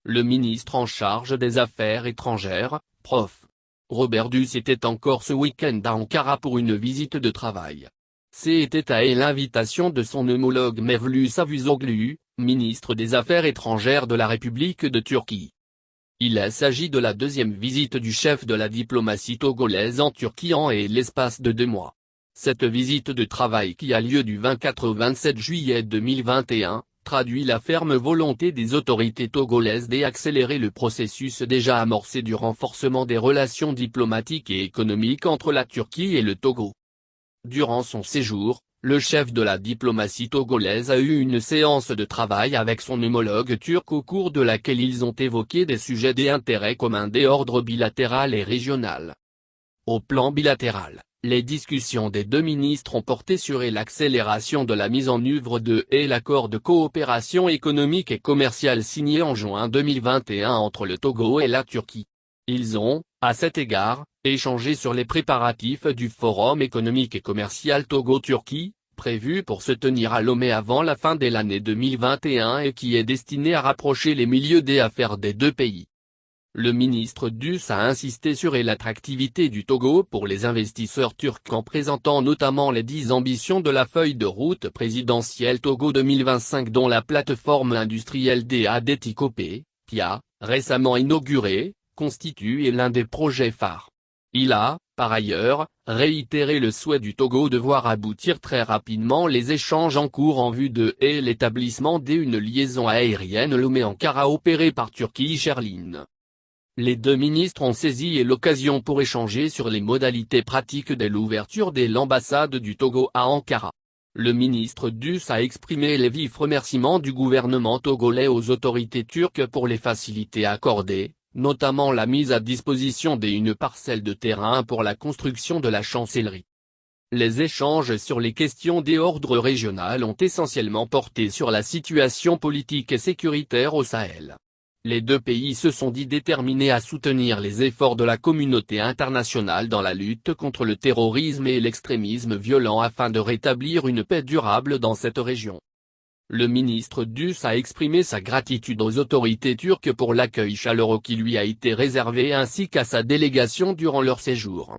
Le ministre en charge des Affaires étrangères, Prof. Robert Duss était encore ce week-end à Ankara pour une visite de travail. C'était à l'invitation de son homologue Mevlut Çavuşoğlu, ministre des Affaires étrangères de la République de Turquie. Il s'agit de la deuxième visite du chef de la diplomatie togolaise en Turquie en l'espace de 2 mois. Cette visite de travail qui a lieu du 24 au 27 juillet 2021, traduit la ferme volonté des autorités togolaises d'accélérer le processus déjà amorcé du renforcement des relations diplomatiques et économiques entre la Turquie et le Togo. Durant son séjour, le chef de la diplomatie togolaise a eu une séance de travail avec son homologue turc au cours de laquelle ils ont évoqué des sujets d'intérêt commun d'ordre bilatéral et régional. Au plan bilatéral, les discussions des deux ministres ont porté sur l'accélération de la mise en œuvre de l'accord de coopération économique et commerciale signé en juin 2021 entre le Togo et la Turquie. Ils ont, à cet égard, échangé sur les préparatifs du Forum économique et commercial Togo-Turquie, prévu pour se tenir à Lomé avant la fin de l'année 2021 et qui est destiné à rapprocher les milieux des affaires des deux pays. Le ministre Duss a insisté sur l'attractivité du Togo pour les investisseurs turcs en présentant notamment les 10 ambitions de la feuille de route présidentielle Togo 2025 dont la plateforme industrielle DADTICOP, qui a, récemment inaugurée, constitue l'un des projets phares. Il a, par ailleurs, réitéré le souhait du Togo de voir aboutir très rapidement les échanges en cours en vue de l'établissement d'une liaison aérienne Lomé-Ankara opérée par Turkish Airlines. Les deux ministres ont saisi l'occasion pour échanger sur les modalités pratiques de l'ouverture de l'ambassade du Togo à Ankara. Le ministre Duss a exprimé les vifs remerciements du gouvernement togolais aux autorités turques pour les facilités accordées, notamment la mise à disposition d'une parcelle de terrain pour la construction de la chancellerie. Les échanges sur les questions d'ordre régional ont essentiellement porté sur la situation politique et sécuritaire au Sahel. Les deux pays se sont dit déterminés à soutenir les efforts de la communauté internationale dans la lutte contre le terrorisme et l'extrémisme violent afin de rétablir une paix durable dans cette région. Le ministre Duss a exprimé sa gratitude aux autorités turques pour l'accueil chaleureux qui lui a été réservé ainsi qu'à sa délégation durant leur séjour.